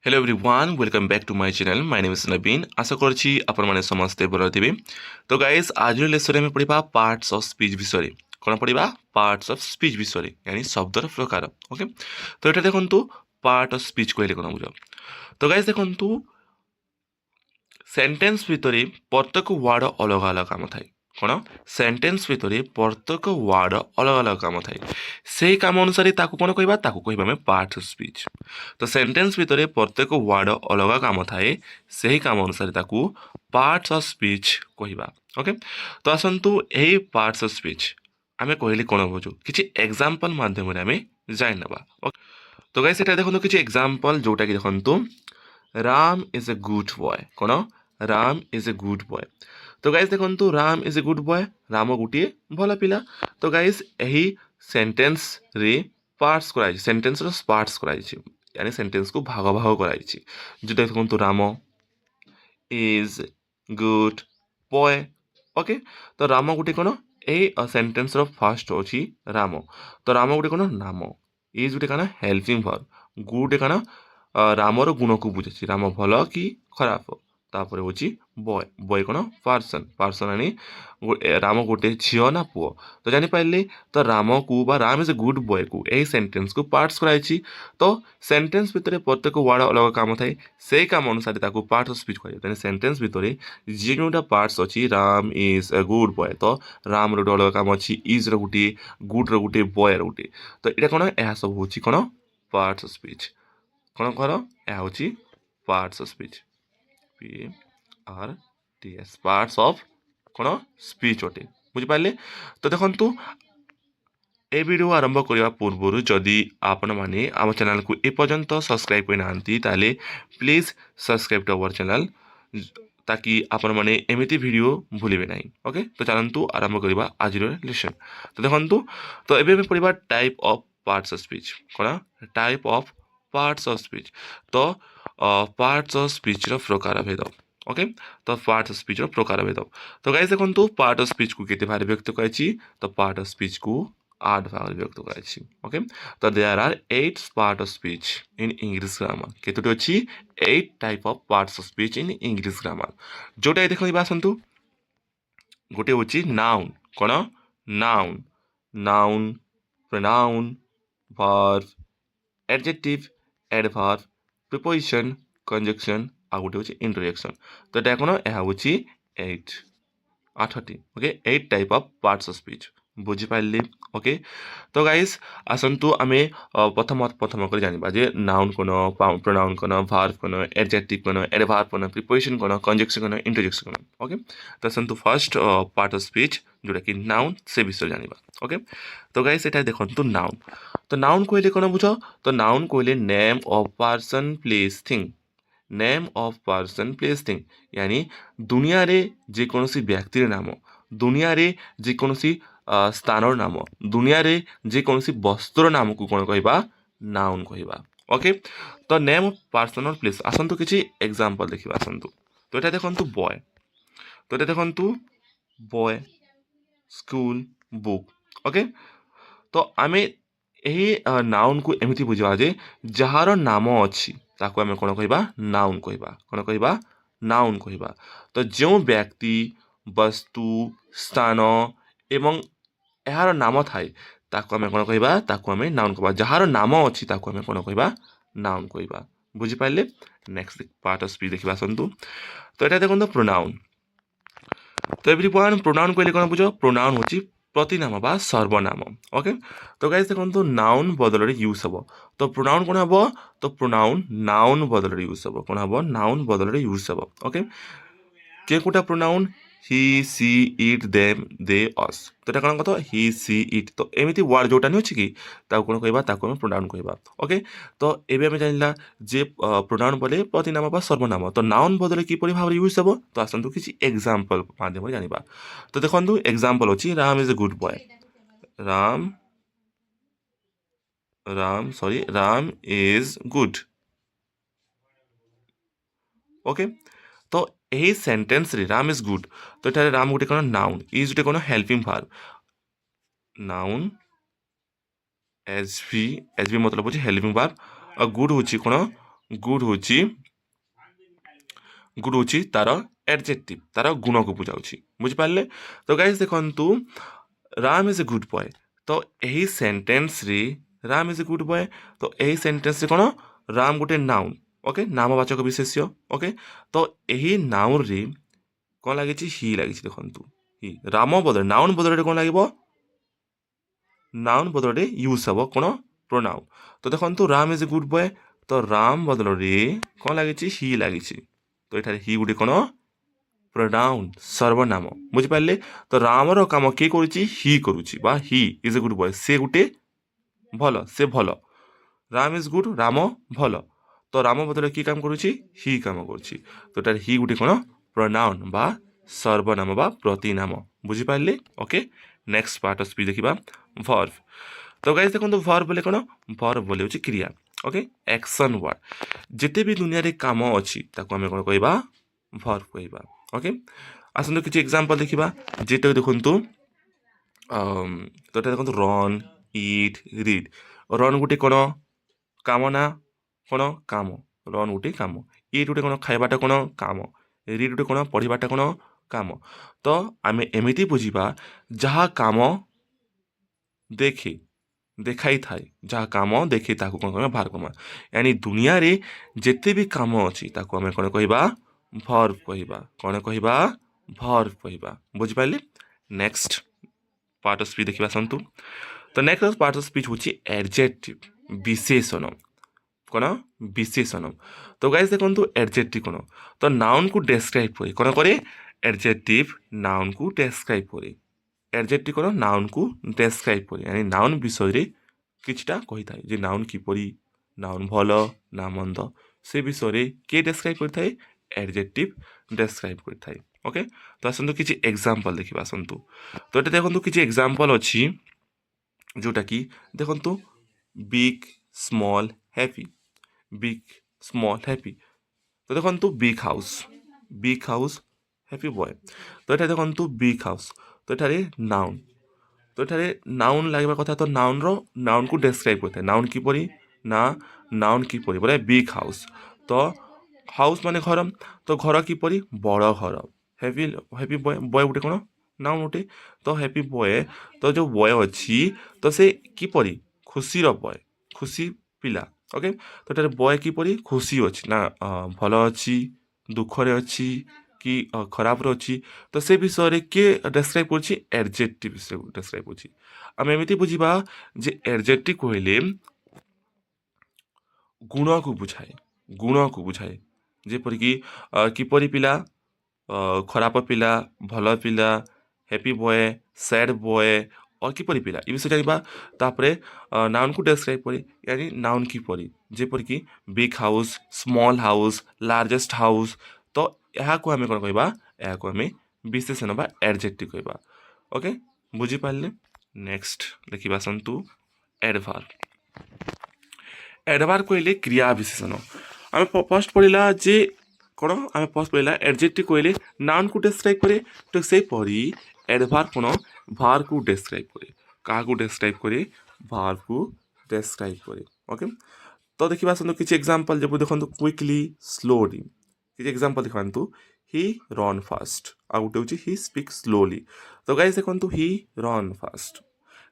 Hello everyone welcome back to my channel my name is Naveen आशा करछि आपण माने समस्ते भल थिबे। तो गाइस आज लेसन में पढ़िबा पार्ट्स ऑफ स्पीच विषय कोन पढ़िबा पार्ट्स ऑफ स्पीच विषय यानी शब्दर प्रकार। ओके तो एटा देखंतु पार्ट ऑफ स्पीच कहले कोन बुझ। तो गाइस देखंतु सेंटेंस भितरे प्रत्येक वर्ड अलग अलग काम थाए कोन सेंटेंस भितरे प्रत्येक वर्ड अलग अलग काम थाए से काम अनुसार ताकू कोन कहबा ताकू कहबा में पार्ट ऑफ स्पीच। तो सेंटेंस भितरे प्रत्येक वर्ड अलग काम थाए से काम अनुसार ताकू पार्ट्स ऑफ स्पीच कहबा। ओके तो आसंतु एही पार्ट्स ऑफ स्पीच आमे कहले कोन बुझु किछि एग्जांपल माध्यम रे आमे जानि नबा। तो गाइस एटा देखंतु किछि एग्जांपल जोटा कि देखंतु Ram is a good boy cone Ram is a good boy. तो गाइस देखंतु Ram is a good boy Ram गोटे भल पिला। तो गाइस एही सेंटेंस रे पार्ट्स कराई सेंटेंस रो पार्ट्स कराई यानी सेंटेंस को भाग भाग कराई जो देखंतु Ram is good boy. Okay तो राम गोटे कोन ए सेंटेंस रो फर्स्ट अछि राम। तो राम गोटे कोन नाम इज गोटे कोन हेल्पिंग वर्ब गुड कोन रामर गुण को बुझे राम भल कि खराब तापर होची बॉय बॉय कोन पर्सन पर्सन आनी राम गोटे झियो ना पुओ। तो जानि पाइले तो राम को बा Ram is a good boy को ए सेंटेंस को पार्ट्स कराई। तो सेंटेंस भितरे प्रत्येक वर्ड अलग काम थाए से काम अनुसार ताको पार्ट ऑफ स्पीच कहै यानी सेंटेंस भितरे जे जोटा पार्ट्स अछि Ram is a good boy. तो राम रो अलग काम अछि is row Gute good row Gute boy रो गुटे। तो एटा कोन एहा सब होची कोन पार्ट्स ऑफ स्पीच कोन कर एहा होची parts of speech P R T S parts of cone speech अटे बुझि पाले। तो देखंतु ए वीडियो आरंभ करबा पूर्व जदि आपण माने आम चैनल को ए पर्यंत सब्सक्राइब कर नांती ताले please subscribe to our channel ताकि आपण माने एमिति वीडियो भूलिबे नाही। ओके तो चलंतु आरंभ करबा आज रो लेसन। तो देखंतु तो एबे में पढ़िबा type of parts of speech कोन type of parts of speech. तो पार्ट्स ऑफ स्पीच रो प्रकार भेद। ओके तो पार्ट ऑफ स्पीच रो प्रकार भेद। तो गाइस देखंतु पार्ट ऑफ स्पीच को केते भाग व्यक्त करछि तो पार्ट ऑफ स्पीच को 8 भाग व्यक्त करछि। ओके तो there are 8 part of speech in English grammar केतोटी अछि 8 type of parts of speech in English grammar जोटा देखिबा आसंतु गोटे होछि नाउन कोन noun noun pronoun verb adjective adverb preposition conjunction आ गोटे होछि इंटरजेक्शन। तो एटा कोन एहा होछि 8 8टी। Okay 8 type of parts of speech बुझि पाइले। ओके तो गाइस आसंतु आमे प्रथम प्रथम कर जानिबा जे नाउन कोन प्रोनाउन कोन वर्ब कोन एडजेक्टिव कोन एडवर्ब कोन प्रीपोजिशन कोन कंजक्शन कोन इंटरजेक्शन कोन। ओके तो आसंतु फर्स्ट पार्ट ऑफ स्पीच जोटा कि नाउन से विषय जानिबा। ओके तो गाइस एटा देखंतु नाउन। तो नाउन कहले कोन बुझो तो नाउन कहले name of person place thing name of person place thing यानी दुनिया रे जे कोनोसी व्यक्तिर नाम दुनिया रे जे कोनोसी स्थानर नाम दुनिया रे जे कोनोसी वस्तुर नाम को कोन कहबा नाउन कहबा। ओके तो नेम ऑफ पर्सन और प्लेस आसंतु किछि एग्जांपल देखिबा आसंतु। तो एटा देखंतु बॉय तो एटा देखंतु बॉय स्कूल बुक। ओके तो आमे एही नाउन को एमिति बुझवा जे जहार नाम अछि ताको आमे कोन कहबा नाउन कहबा कोन कहबा नाउन कहबा। तो जो व्यक्ति वस्तु स्थान एवं एहार नाम थाए ताको आमे कोन कहबा ताको आमे नाउन कहबा जहार नाम अछि ताको आमे कोन कहबा नाउन कहबा बुझि पाइले। नेक्स्ट पार्ट ऑफ स्पीच देखिबा संतु। तो एटा देखंतु प्रोनाउन। तो एवरीवन प्रोनाउन कहले कोन बुझो प्रोनाउन होछि प्रतिनाम बा सर्वनाम। ओके तो गाइस देखंतु नाउन बदल रे यूज हबो तो प्रोनाउन कोन हबो तो प्रोनाउन नाउन बदल रे यूज हबो कोन हबो नाउन बदल रे यूज हबो। ओके के कोटा pronoun he she it them they us तो एटा कोन कतो ही सी इट तो एमिति वर्ड जोटा नै अछि कि ताको कोन कहबा ताको हम प्रोनाउन कहबा। ओके तो एबे हम जानला जे प्रोनाउन बोले प्रतिनाम बा सर्वनाम तो नाउन बदले कि परि भाबरे यूज हबो तो आसंतु किछि एग्जांपल माध्यम जानिबा। तो देखंतु एग्जांपल अछि Ram is a good boy Ram Ram sorry Ram is good. Okay तो एही सेंटेंस रे राम इज गुड तो एटा राम गुटे कोन नाउन इज गुटे कोन हेल्पिंग वर्ब नाउन एस वी मतलब होची हेल्पिंग वर्ब और गुड होची कोन ଗୁଡ୍ ହେଉଛି ତାର adjective, ତାର ଗୁଣକୁ ବୁଝାଉଛି। ବୁଝିପାରିଲେ? ତ ଗାଇସ୍ ଦେଖନ୍ତୁ, Ram is a good boy. ତ ଏହି ସେଣ୍ଟେନ୍ସରେ Ram is a good boy, ତ ଏହି ସେଣ୍ଟେନ୍ସରେ କ'ଣ, ରାମ ଗୋଟେ ନାଉନ୍, ଓକେ, ନାମବାଚକ ବିଶେଷ୍ୟ, ଓକେ। ତ ଏହି ନାଉନ୍ରେ କ'ଣ ଲାଗିଛି, ହି ଲାଗିଛି। ଦେଖନ୍ତୁ, ହି, ରାମ ବଦଳରେ ନାଉନ୍ ବଦଳରେ କ'ଣ ଲାଗିବ, ନାଉନ୍ ବଦଳରେ ୟୁଜ୍ ହେବ କ'ଣ, ପ୍ରୋନାଉନ୍। ତ ଦେଖନ୍ତୁ, Ram is a good boy, ତ ରାମ ବଦଳରେ କ'ଣ ଲାଗିଛି, ହି ଲାଗିଛି। ତ ଏଠାରେ ହି ଗୋଟେ କ'ଣ, ପ୍ରୋନାଉନ୍, ସର୍ବନାମ। ବୁଝିପାରିଲେ? ତ ରାମର କାମ କିଏ କରୁଛି, ହି କରୁଛି, ବା he is a good boy, ସେ ଗୋଟେ ଭଲ, ସେ ଭଲ। ରାମ ଇଜ୍ ଗୁଡ୍, ରାମ ଭଲ। ତ ରାମ ବଦଳରେ କି କାମ କରୁଛି, ହି କାମ କରୁଛି। ତ ଏଠାରେ ହି ଗୋଟେ କ'ଣ, ପ୍ରୋନାଉନ୍ ବା ସର୍ବନାମ ବା ପ୍ରତିନାମ। ବୁଝିପାରିଲେ? Okay, next part of speech ଦେଖିବା, ଭର୍ବ। ତ ଗାଇସ୍ ଦେଖନ୍ତୁ, ଭର୍ବ ବୋଲେ କ'ଣ, ଭର୍ବ ବୋଲେ ହେଉଛି କ୍ରିୟା, ଓକେ, ଆକ୍ସନ୍ ୱାର୍ଡ। ଯେତେ ବି ଦୁନିଆରେ କାମ ଅଛି ତାକୁ ଆମେ କ'ଣ କହିବା, ଭର୍ବ କହିବା। ଓକେ, ଆସନ୍ତୁ କିଛି ଏକ୍ସାମ୍ପଲ୍ ଦେଖିବା। ଯେଟା ଦେଖନ୍ତୁ, ତ ଏଟା ଦେଖନ୍ତୁ, ରନ୍, ଇଟ୍, ରିଡ୍। ରନ୍ ଗୋଟେ କ'ଣ, କାମ ନା, କ'ଣ, କାମ। ରନ୍ ଗୋଟେ କାମ। ଇଟ୍ ଗୋଟେ କ'ଣ, ଖାଇବାଟା କ'ଣ, କାମ। ରିଡ୍ ଗୋଟେ କ'ଣ, ପଢ଼ିବାଟା କ'ଣ, କାମ। ତ ଆମେ ଏମିତି ବୁଝିବା, ଯାହା କାମ ଦେଖେ, ଦେଖାଇଥାଏ, ଯାହା କାମ ଦେଖେ ତାକୁ କ'ଣ କହିବା, ଭର୍ବ କହିବା। यानी ଦୁନିଆରେ ଯେତେ ବି କାମ ଅଛି ତାକୁ ଆମେ କ'ଣ କହିବା, ଭର୍ବ କହିବା। କ'ଣ କହିବା, ଭର୍ବ କହିବା। ବୁଝିପାରିଲେ? ନେକ୍ସଟ ପାର୍ଟ ଅଫ ସ୍ପିଚ୍ ଦେଖିବା ଆସନ୍ତୁ। ତ ନେକ୍ସଟ ପାର୍ଟ ଅଫ ସ୍ପିଚ୍ ହେଉଛି adjective, ବିଶେଷଣ। କ'ଣ, ବିଶେଷଣ। ତ ଗାଇସ୍ ଦେଖନ୍ତୁ, adjective କ'ଣ, ତ ନାଉନ୍କୁ ଡେସ୍କ୍ରାଇବ୍ କରେ। କ'ଣ କରେ, adjective ନାଉନ୍କୁ ଡେସ୍କ୍ରାଇବ୍ କରେ। adjective କ'ଣ, ନାଉନ୍କୁ ଡେସ୍କ୍ରାଇବ୍ କରେ। यानी ନାଉନ୍ ବିଷୟରେ କିଛିଟା କହିଥାଏ, ଯେ ନାଉନ୍ କିପରି, ନାଉନ୍ ଭଲ ନା ମନ୍ଦ, ସେ ବିଷୟରେ କିଏ ଡେସ୍କ୍ରାଇବ୍ କରିଥାଏ, adjective ଡେସ୍କ୍ରାଇବ୍ କରିଥାଏ। ଓକେ, ତ ଆସନ୍ତୁ କିଛି ଏକ୍ସାମ୍ପଲ୍ ଦେଖିବା ଆସନ୍ତୁ। ତ ଏଠି ଦେଖନ୍ତୁ କିଛି ଏକ୍ସାମ୍ପଲ୍ ଅଛି, ଯେଉଁଟାକି ଦେଖନ୍ତୁ, big, small, happy. Big, small, happy. ତ ଦେଖନ୍ତୁ, ବିଗ୍ ହାଉସ୍, ହ୍ୟାପି ବୟ। ତ ଏଠାରେ ଦେଖନ୍ତୁ, ବିଗ୍ ହାଉସ୍, ତ ଏଠାରେ ନାଉନ୍, ତ ଏଠାରେ ନାଉନ୍ ଲାଗିବା କଥା। ତ ନାଉନ୍କୁ ଡେସ୍କ୍ରାଇବ୍ କରିଥାଏ। ନାଉନ୍ କିପରି ନା, ନାଉନ୍ କିପରି ବୋଲେ ବିଗ୍ ହାଉସ୍। ତ ହାଉସ୍ ମାନେ ଘର, ତ ଘର କିପରି, ବଡ଼ ଘର। ହ୍ୟାପି ବୟ, ବୟ ଗୋଟେ କ'ଣ, ନାଉନ୍ ଗୋଟେ। ତ ହ୍ୟାପି ବୟ, ତ ଯେଉଁ ବୟ ଅଛି, ତ ସେ କିପରି, ଖୁସିର ବୟ, ଖୁସି ପିଲା। ଓକେ, ତ ଏଠାରେ ବୟ କିପରି, ଖୁସି ଅଛି ନା, ଭଲ ଅଛି, ଦୁଃଖରେ ଅଛି, କି ଖରାପରେ ଅଛି। ତ ସେ ବିଷୟରେ କିଏ ଡେସ୍କ୍ରାଇବ୍ କରୁଛି, adjective ଡେସ୍କ୍ରାଇବ୍ କରୁଛି। ଆମେ ଏମିତି ବୁଝିବା ଯେ adjective କହିଲେ ଗୁଣକୁ ବୁଝାଏ, ଗୁଣକୁ ବୁଝାଏ। ଯେପରିକି କିପରି ପିଲା, ଖରାପ ପିଲା, ଭଲ ପିଲା, ହ୍ୟାପି ବୟ, ସ୍ୟାଡ୍ ବୟ, କିପରି ପିଲା, ଏ ବିଷୟରେ ଜାଣିବା। ତାପରେ ନାଉନ୍କୁ ଡେସ୍କ୍ରାଇବ୍ କରି, यानी ନାଉନ୍ କିପରି, ଯେପରିକି big house, small house, largest house. ତ ଏହାକୁ ଆମେ କ'ଣ କହିବା, ଏହାକୁ ଆମେ ବିଶେଷଣ ବା adjective କହିବା। ଓକେ, ବୁଝିପାରିଲେ? ନେକ୍ସଟ ଦେଖିବା ଆସନ୍ତୁ, adverb। adverb କହିଲେ କ୍ରିୟା ବିଶେଷଣ। ଆମେ ଫାର୍ଷ୍ଟ ପଢ଼ିଲା ଯେ କ'ଣ, ଆମେ ଫାର୍ଷ୍ଟ ପଢ଼ିଲା adjective କହିଲେ ନାଉନ୍କୁ ଡେସ୍କ୍ରାଇବ୍ କରେ। ତ ସେହିପରି adverb କ'ଣ, ଭାର୍ବକୁ ଡେସ୍କ୍ରାଇବ୍ କରେ। କାହାକୁ ଡେସ୍କ୍ରାଇବ୍ କରେ, ଭାର୍ବକୁ ଡେସ୍କ୍ରାଇବ୍ କରେ। ଓକେ, ତ ଦେଖିବା ଆସନ୍ତୁ କିଛି ଏକ୍ସାମ୍ପଲ୍। ଯେପରି ଦେଖନ୍ତୁ, କ୍ୱିକଲି, ସ୍ଲୋଲି। କିଛି ଏକ୍ସାମ୍ପଲ୍ ଦେଖନ୍ତୁ, ହି ରନ୍ ଫାଷ୍ଟ, ଆଉ ଗୋଟେ ହେଉଛି ହି ସ୍ପିକ୍ ସ୍ଲୋଲି। ତ ଗାଇସ୍ ଦେଖନ୍ତୁ, ହି ରନ୍ ଫାଷ୍ଟ।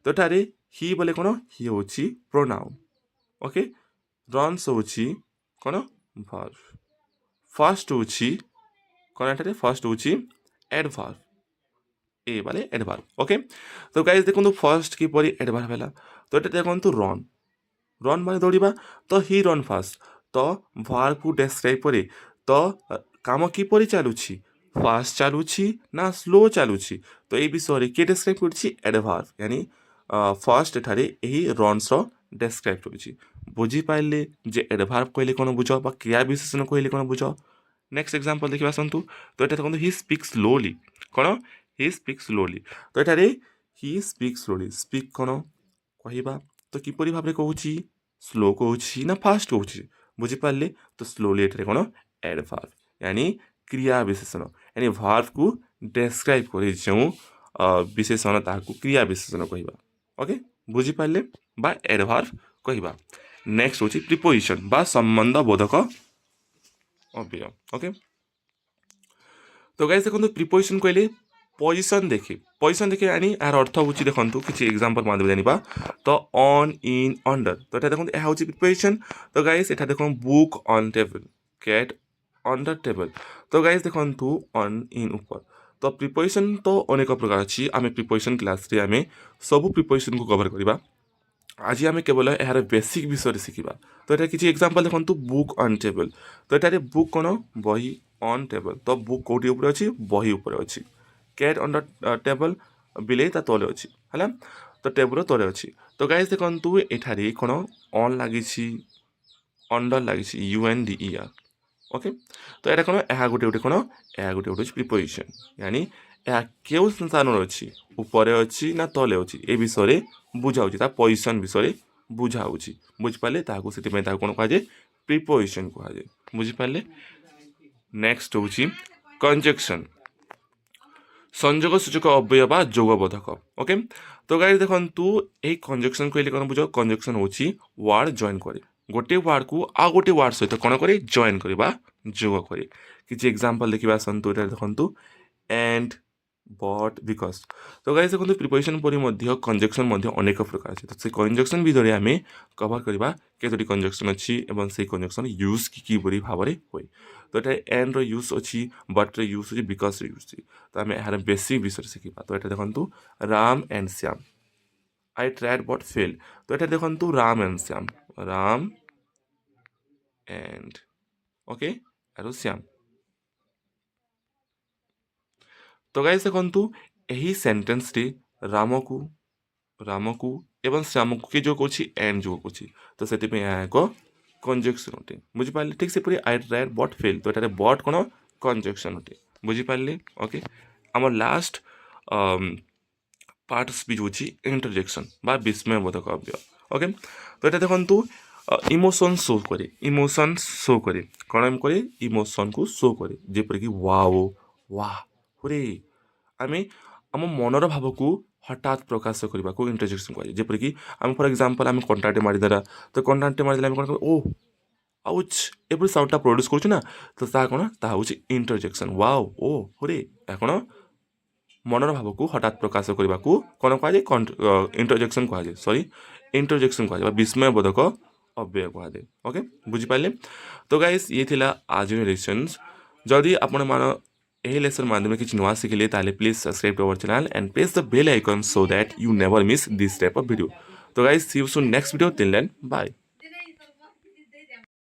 ତ ଏଠାରେ ହି ବୋଲେ କ'ଣ, ହି ହେଉଛି ପ୍ରୋନାଉନ୍। ଓକେ, ରନ୍ସ ହେଉଛି କ'ଣ, ଭର୍ବ। ଫାଷ୍ଟ ହେଉଛି କ'ଣ, ଏଠାରେ ଫାଷ୍ଟ ହେଉଛି adverb, ଏ ମାନେ adverb। ଓକେ, ତ ଗାଇସ୍ ଦେଖନ୍ତୁ, ଫାଷ୍ଟ କିପରି adverb ହେଲା। ତ ଏଠାରେ ଦେଖନ୍ତୁ, ରନ୍, ରନ୍ ମାନେ ଦୌଡ଼ିବା। ତ ହି ରନ୍ ଫାଷ୍ଟ, ତ ଭାର୍ବକୁ ଡେସ୍କ୍ରାଇବ୍ କରେ। ତ କାମ କିପରି ଚାଲୁଛି, ଫାଷ୍ଟ ଚାଲୁଛି ନା ସ୍ଲୋ ଚାଲୁଛି। ତ এই ବିଷୟରେ କିଏ ଡେସ୍କ୍ରାଇବ୍ କରୁଛି, adverb। यानी ଫାଷ୍ଟ ଏଠାରେ ଏହି ରନ୍ସର ଡେସ୍କ୍ରାଇବ୍ କରୁଛି। ବୁଝିପାରିଲେ ଯେ adverb କହିଲେ କ'ଣ ବୁଝ, ବା କ୍ରିୟା ବିଶେଷଣ କହିଲେ କ'ଣ ବୁଝ। ନେକ୍ସଟ ଏକ୍ସାମ୍ପଲ୍ ଦେଖିବା ଆସନ୍ତୁ। ତ ଏଠାରେ ଦେଖନ୍ତୁ, ହି ସ୍ପିକ୍ ସ୍ଲୋଲି। କ'ଣ, ହି ସ୍ପିକ୍ ସ୍ଲୋଲି। ତ ଏଠାରେ ହି ସ୍ପିକ୍ ସ୍ଲୋଲି, ସ୍ପିକ୍ କ'ଣ, କହିବା। ତ କିପରି ଭାବରେ କହୁଛି, ସ୍ଲୋ କହୁଛି ନା ଫାଷ୍ଟ କହୁଛି। ବୁଝିପାରିଲେ? ତ ସ୍ଲୋଲି ଏଠାରେ କ'ଣ, adverb। यानी କ୍ରିୟା ବିଶେଷଣ। यानी ଭାର୍ବକୁ ଡେସ୍କ୍ରାଇବ୍ କରି ଯେଉଁ ବିଶେଷଣ, ତାହାକୁ କ୍ରିୟା ବିଶେଷଣ କହିବା। ଓକେ, ବୁଝିପାରିଲେ, ବା adverb କହିବା। ନେକ୍ସଟ ହେଉଛି ପ୍ରିପୋଜିସନ୍ ବା ସମ୍ବନ୍ଧ ବୋଧକ ଅବ୍ୟୟ। ଓକେ, ତ ଗାଇସ୍ ଦେଖନ୍ତୁ ପ୍ରିପୋଜିସନ୍ କହିଲେ ପଜିସନ୍ ଦେଖି ଆଣି ଏହାର ଅର୍ଥ ହେଉଛି ଦେଖନ୍ତୁ କିଛି ଏକ୍ଜାମ୍ପଲ୍ ମାଧ୍ୟମରେ ଜାଣିବା। ତ ଅନ୍ ଇନ୍ ଅଣ୍ଡର, ତ ଏଟା ଦେଖନ୍ତୁ ଏହା ହେଉଛି ପ୍ରିପୋଜିସନ୍। ତ ଗାଇସ୍ ଏଟା ଦେଖନ୍ତୁ book on table, cat under table. ତ ଗାଇସ୍ ଦେଖନ୍ତୁ ଅନ୍ ଇନ୍ ଉପର। ତ ପ୍ରିପୋଜିସନ୍ ତ ଅନେକ ପ୍ରକାର ଅଛି। ଆମେ ପ୍ରିପୋଜିସନ୍ କ୍ଲାସ୍ରେ ଆମେ ସବୁ ପ୍ରିପୋଜିସନ୍କୁ କଭର୍ କରିବା। ଆଜି ଆମେ କେବଳ ଏହାର ବେସିକ୍ ବିଷୟରେ ଶିଖିବା। ତ ଏଠାରେ କିଛି ଏକ୍ଜାମ୍ପଲ୍ ଦେଖନ୍ତୁ ବୁକ୍ ଅନ୍ ଟେବୁଲ୍। ତ ଏଠାରେ ବୁକ୍ କ'ଣ, ବହି, ଅନ୍ ଟେବୁଲ୍, ତ ବୁକ୍ କେଉଁଠି ଉପରେ ଅଛି, ବହି ଉପରେ ଅଛି। କ୍ୟାଟ୍ ଅଣ୍ଡର ଟେବୁଲ୍, ବିଲେଇ ତା ତଳେ ଅଛି ହେଲା, ତ ଟେବୁଲ୍ର ତଳେ ଅଛି। ତ ଗାଇସ୍ ଦେଖନ୍ତୁ ଏଠାରେ କ'ଣ ଅନ୍ ଲାଗିଛି, ଅଣ୍ଡର ଲାଗିଛି, UNDER। ଓକେ, ତ ଏଇଟା କ'ଣ, ଏହା ଗୋଟେ କ'ଣ, ଏହା ଗୋଟେ ହେଉଛି ପ୍ରିପୋଜିସନ୍। यानी ଏହା କେଉଁ ସ୍ଥାନରେ ଅଛି, ଉପରେ ଅଛି ନା ତଳେ ଅଛି, ଏ ବିଷୟରେ ବୁଝାଉଛି, ତା ପଜିସନ୍ ବିଷୟରେ ବୁଝାଉଛି। ବୁଝିପାରିଲେ, ତାହାକୁ ସେଥିପାଇଁ ତାହାକୁ କ'ଣ କୁହାଯାଏ, ପ୍ରିପୋଜିସନ୍ କୁହାଯାଏ। ବୁଝିପାରିଲେ। ନେକ୍ସଟ ହେଉଛି କଞ୍ଜକ୍ସନ୍, ସଂଯୋଗ ସୂଚକ ଅବ୍ୟୟ ବା ଯୋଗବୋଧକ। ଓକେ, ତ ଗାଇସ୍ ଦେଖନ୍ତୁ ଏହି କଞ୍ଜକ୍ସନ୍ କହିଲେ କ'ଣ ବୁଝ, କଞ୍ଜକ୍ସନ୍ ହେଉଛି ୱାର୍ଡ ଜଏନ୍ করে, ଗୋଟିଏ ୱାର୍ଡକୁ ଆଉ ଗୋଟିଏ ୱାର୍ଡ ସହିତ କ'ଣ করে, ଜଏନ୍ করে ବା ଯୋଗ করে। କିଛି ଏକ୍ଜାମ୍ପଲ୍ ଦେଖିବା ଆସନ୍ତୁ। ଏଠାରେ ଦେଖନ୍ତୁ and, but, because। তো গাইস দেখନ୍ତୁ প্রিপোজিশন পରି ମଧ୍ୟ କଞ୍ଜକ୍ସନ୍ ମଧ୍ୟ ଅନେକ ପ୍ରକାର ଅଛି। ତ ସେ କଞ୍ଜକ୍ସନ୍ ଭିତରେ ଆମେ କଭର୍ କରିବା କେତୋଟି କଞ୍ଜକ୍ସନ୍ ଅଛି ଏବଂ ସେଇ କଞ୍ଜକ୍ସନ୍ ୟୁଜ୍ କିପରି ଭାବରେ ହୁଏ। ତ ଏଠାରେ ଏଣ୍ଡର ୟୁଜ୍ ଅଛି, ବଟ୍ର ୟୁଜ୍ ଅଛି, ବିକଜ୍ର ୟୁଜ୍ ଅଛି। ତ ଆମେ ଏହାର ବେସିକ୍ ବିଷୟରେ ଶିଖିବା। ତ ଏଠାରେ ଦେଖନ୍ତୁ Ram and Shyam, I tried but fail. ତ ଏଠାରେ ଦେଖନ୍ତୁ Ram and Shyam, Ram and okay ଆରୁ ଶ୍ୟାମ। ତ ଗାଇସ୍ ଦେଖନ୍ତୁ ଏହି ସେଣ୍ଟେନ୍ସଟି ରାମକୁ ଏବଂ ଶ୍ୟାମକୁ କିଏ ଯୋଗ କରୁଛି, ଏଣ୍ଡ ଯୋଗ କରୁଛି। ତ ସେଥିପାଇଁ ଏହା ଏକ କଞ୍ଜକ୍ସନ୍ ଅଟେ। ବୁଝିପାରିଲେ। ଠିକ୍ ସେପରି ଆଇ ଟ୍ରାଏଡ୍ ବଟ୍ ଫେଲ୍, ତ ଏଠାରେ ବଟ୍ କ'ଣ, କଞ୍ଜକ୍ସନ୍ ଅଟେ। ବୁଝିପାରିଲେ। ଓକେ, ଆମର ଲାଷ୍ଟ ପାର୍ଟ ସ୍ପିଚ୍ ହେଉଛି ଇଣ୍ଟରଜେକ୍ସନ୍ ବା ବିସ୍ମୟବୋଧକ ଅବ୍ୟୟ। ଓକେ, ତ ଏଟା ଦେଖନ୍ତୁ ଇମୋସନ୍ ଶୋ করে, ଇମୋସନ୍ ଶୋ করে କ'ଣ করে, ଇମୋସନ୍କୁ ଶୋ করে, ଯେପରିକି ୱାଓ, ୱାହ, ହୁରେ। ଆମେ ଆମ ମନର ଭାବକୁ ହଠାତ୍ ପ୍ରକାଶ କରିବାକୁ ଇଣ୍ଟରଜେକ୍ସନ୍ କୁହାଯାଏ। ଯେପରିକି ଆମେ ଫର୍ ଏକ୍ଜାମ୍ପଲ୍ ଆମେ କଣ୍ଟାଟେ ମାରିଦେଲା, ତ କଣ୍ଟାଟେ ମାରିଦେଲେ ଆମେ କ'ଣ କହିବା, ଓ ଆଉଚ୍, ଏପରି ସାଉଣ୍ଡଟା ପ୍ରଡ୍ୟୁସ୍ କରୁଛୁ ନା, ତ ତାହା କ'ଣ, ତାହା ହେଉଛି ଇଣ୍ଟରଜେକ୍ସନ୍। ୱାଓ, ଓ, ହୁରେ। ଏହା କ'ଣ, ମନର ଭାବକୁ ହଠାତ୍ ପ୍ରକାଶ କରିବାକୁ କ'ଣ କୁହାଯାଏ, ଇଣ୍ଟରଜେକ୍ସନ୍ କୁହାଯାଏ। ଇଣ୍ଟରଜେକ୍ସନ୍ କୁହାଯାଏ ବା ବିସ୍ମୟବୋଧକ ଅବ୍ୟୟ କୁହାଯାଏ। ଓକେ, ବୁଝିପାରିଲେ। ତ ଗାଇସ୍ ଇଏ ଥିଲା ଆଜିର ଲେସନ୍ସ। ଯଦି ଆପଣମାନେ ଏହି ଲେସନ୍ ମାଧ୍ୟମରେ କିଛି ନୂଆ ଶିଖିଲେ ତାହେଲେ please subscribe to our channel and press the bell icon so that you never miss this type of video. So guys, see you soon next video. Till then, bye.